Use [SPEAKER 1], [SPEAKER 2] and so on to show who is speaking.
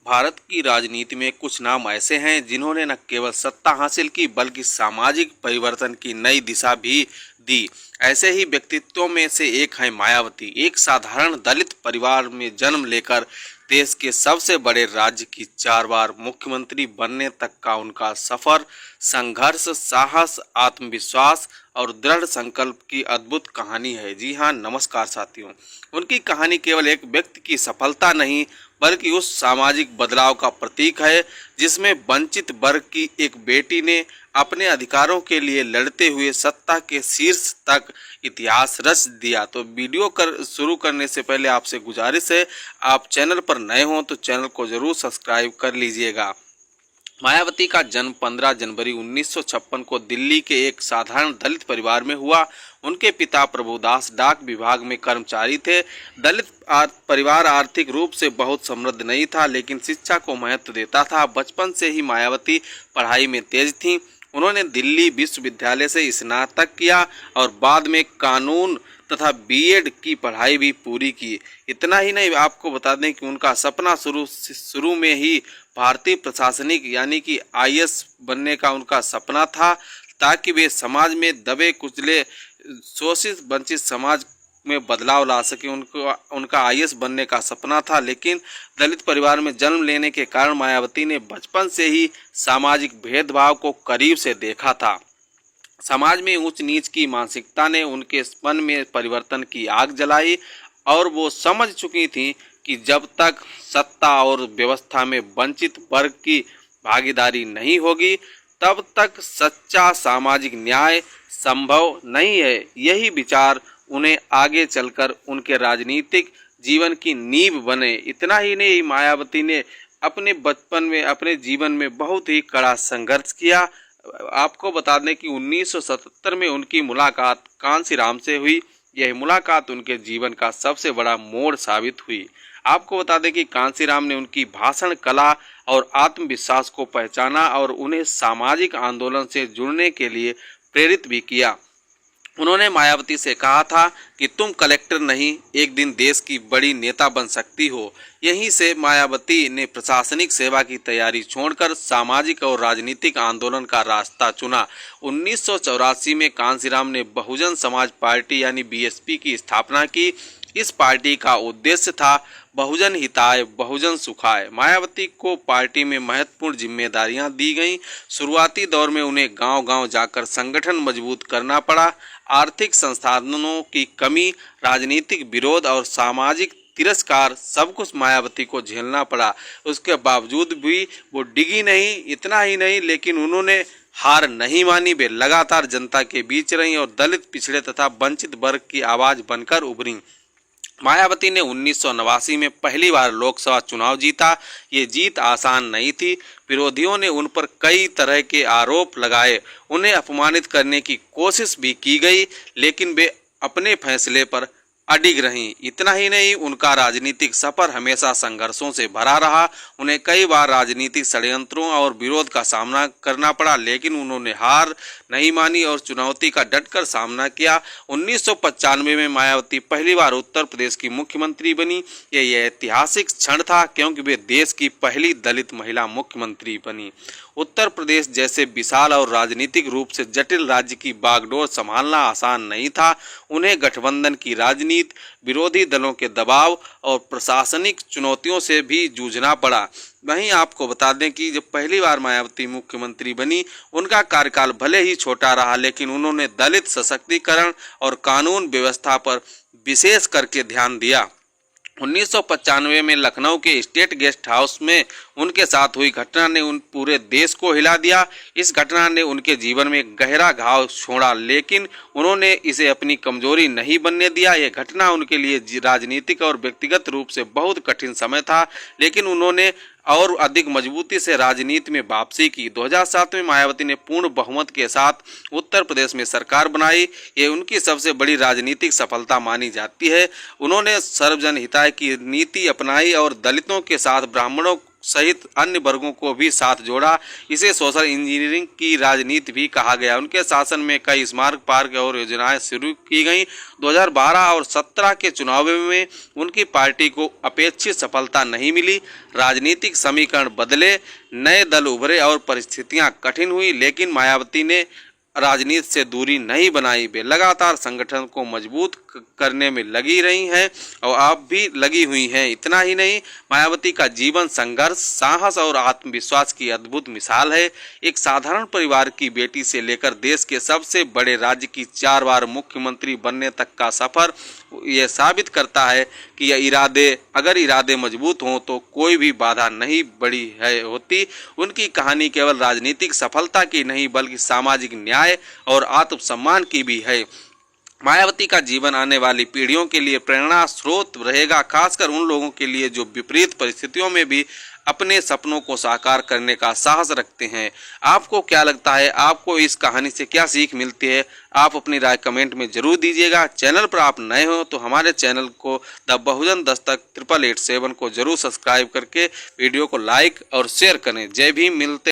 [SPEAKER 1] भारत की राजनीति में कुछ नाम ऐसे हैं जिन्होंने न केवल सत्ता हासिल की बल्कि सामाजिक परिवर्तन की नई दिशा भी दी। ऐसे ही व्यक्तित्वों में से एक है मायावती। एक साधारण दलित परिवार में जन्म लेकर देश के सबसे बड़े राज्य की 4 बार मुख्यमंत्री बनने तक का उनका सफर संघर्ष, साहस, आत्मविश्वास और दृढ़ संकल्प की अद्भुत कहानी है। जी हाँ, नमस्कार साथियों। उनकी कहानी केवल एक व्यक्ति की सफलता नहीं बल्कि उस सामाजिक बदलाव का प्रतीक है जिसमें वंचित वर्ग की एक बेटी ने अपने अधिकारों के लिए लड़ते हुए सत्ता के शीर्ष तक इतिहास रच दिया। तो वीडियो शुरू करने से पहले आपसे गुजारिश है, आप चैनल पर नए हों तो चैनल को जरूर सब्सक्राइब कर लीजिएगा। मायावती का जन्म 15 जनवरी 1956 को दिल्ली के एक साधारण दलित परिवार में हुआ। उनके पिता प्रभुदास डाक विभाग में कर्मचारी थे। दलित परिवार आर्थिक रूप से बहुत समृद्ध नहीं था, लेकिन शिक्षा को महत्व देता था। बचपन से ही मायावती पढ़ाई में तेज थीं। उन्होंने दिल्ली विश्वविद्यालय से स्नातक किया और बाद में कानून तथा बीएड की पढ़ाई भी पूरी की। इतना ही नहीं, आपको बता दें कि उनका सपना शुरू में ही भारतीय प्रशासनिक यानी कि आईएएस बनने का उनका सपना था, ताकि वे समाज में दबे कुचले शोषित वंचित समाज में बदलाव ला सके। उनका आईएएस बनने का सपना था, लेकिन दलित परिवार में जन्म लेने के कारण मायावती ने बचपन से ही सामाजिक भेदभाव को करीब से देखा था। समाज में ऊंच नीच की मानसिकता ने उनके मन में परिवर्तन की आग जलाई और वो समझ चुकी थी कि जब तक सत्ता और व्यवस्था में वंचित वर्ग की भागीदारी नहीं होगी तब तक सच्चा सामाजिक न्याय संभव नहीं है। यही विचार उन्हें आगे चलकर उनके राजनीतिक जीवन की नींव बने। इतना ही नहीं, मायावती ने अपने बचपन में अपने जीवन में बहुत ही कड़ा संघर्ष किया। आपको बता दें कि 1977 में उनकी मुलाकात कांसीराम से हुई। यह मुलाकात उनके जीवन का सबसे बड़ा मोड़ साबित हुई। आपको बता दें कि कांसीराम ने उनकी भाषण कला और आत्मविश्वास को पहचाना और उन्हें सामाजिक आंदोलन से जुड़ने के लिए प्रेरित भी किया। उन्होंने मायावती से कहा था कि तुम कलेक्टर नहीं, एक दिन देश की बड़ी नेता बन सकती हो। यहीं से मायावती ने प्रशासनिक सेवा की तैयारी छोड़कर सामाजिक और राजनीतिक आंदोलन का रास्ता चुना। 1984 में कांसीराम ने बहुजन समाज पार्टी यानी बीएसपी की स्थापना की। इस पार्टी का उद्देश्य था बहुजन हिताय बहुजन सुखाय। मायावती को पार्टी में महत्वपूर्ण जिम्मेदारियां दी गईं। शुरुआती दौर में उन्हें गांव-गांव जाकर संगठन मजबूत करना पड़ा। आर्थिक संसाधनों की कमी, राजनीतिक विरोध और सामाजिक तिरस्कार सब कुछ मायावती को झेलना पड़ा। उसके बावजूद भी वो डिगी नहीं। इतना ही नहीं, लेकिन उन्होंने हार नहीं मानी। वे लगातार जनता के बीच रहीं और दलित, पिछड़े तथा वंचित वर्ग की आवाज बनकर उभरी। मायावती ने 1989 में पहली बार लोकसभा चुनाव जीता। ये जीत आसान नहीं थी। विरोधियों ने उन पर कई तरह के आरोप लगाए, उन्हें अपमानित करने की कोशिश भी की गई, लेकिन वे अपने फैसले पर अडिग रहीं। इतना ही नहीं, उनका राजनीतिक सफर हमेशा संघर्षों से भरा रहा। उन्हें कई बार राजनीतिक षड्यंत्रों और विरोध का सामना करना पड़ा, लेकिन उन्होंने हार नहीं मानी और चुनौती का डटकर सामना किया। 1995 में मायावती पहली बार उत्तर प्रदेश की मुख्यमंत्री बनी। यह ऐतिहासिक क्षण था क्योंकि वे देश की पहली दलित महिला मुख्यमंत्री बनी। उत्तर प्रदेश जैसे विशाल और राजनीतिक रूप से जटिल राज्य की बागडोर संभालना आसान नहीं था। उन्हें गठबंधन की राजनीति, विरोधी दलों के दबाव और प्रशासनिक चुनौतियों से भी जूझना पड़ा। वहीं आपको बता दें कि जब पहली बार मायावती मुख्यमंत्री बनी, उनका कार्यकाल भले ही छोटा रहा, लेकिन उन्होंने दलित सशक्तिकरण और कानून व्यवस्था पर विशेष करके ध्यान दिया। 1995 में लखनऊ के स्टेट गेस्ट हाउस में उनके साथ हुई घटना ने उन पूरे देश को हिला दिया। इस घटना ने उनके जीवन में गहरा घाव छोड़ा, लेकिन उन्होंने इसे अपनी कमजोरी नहीं बनने दिया। यह घटना उनके लिए राजनीतिक और व्यक्तिगत रूप से बहुत कठिन समय था, लेकिन उन्होंने और अधिक मजबूती से राजनीति में वापसी की। 2007 में मायावती ने पूर्ण बहुमत के साथ उत्तर प्रदेश में सरकार बनाई। ये उनकी सबसे बड़ी राजनीतिक सफलता मानी जाती है। उन्होंने सर्वजन हिताय की नीति अपनाई और दलितों के साथ ब्राह्मणों सहित अन्य वर्गों को भी साथ जोड़ा। इसे सोशल इंजीनियरिंग की राजनीति भी कहा गया। उनके शासन में कई स्मारक, पार्क और योजनाएं शुरू की गईं। 2012 और 17 के चुनावों में उनकी पार्टी को अपेक्षित सफलता नहीं मिली। राजनीतिक समीकरण बदले, नए दल उभरे और परिस्थितियां कठिन हुई, लेकिन मायावती ने राजनीति से दूरी नहीं बनाई। वे लगातार संगठन को मजबूत करने में लगी रही हैं और आप भी लगी हुई हैं। इतना ही नहीं, मायावती का जीवन संघर्ष, साहस और आत्मविश्वास की अद्भुत मिसाल है। एक साधारण परिवार की बेटी से लेकर देश के सबसे बड़े राज्य की 4 बार मुख्यमंत्री बनने तक का सफर यह साबित करता है कि अगर इरादे मजबूत हों तो कोई भी बाधा नहीं बड़ी है होती। उनकी कहानी केवल राजनीतिक सफलता की नहीं बल्कि सामाजिक न्याय और आत्मसम्मान की भी है। मायावती का जीवन आने वाली पीढ़ियों के लिए प्रेरणा स्रोत रहेगा, खासकर उन लोगों के लिए जो विपरीत परिस्थितियों में भी अपने सपनों को साकार करने का साहस रखते हैं। आपको क्या लगता है? आपको इस कहानी से क्या सीख मिलती है? आप अपनी राय कमेंट में जरूर दीजिएगा। चैनल पर आप नए हो तो हमारे चैनल को द बहुजन दस्तक 8887 को जरूर सब्सक्राइब करके वीडियो को लाइक और शेयर करें। जय भीम। मिलते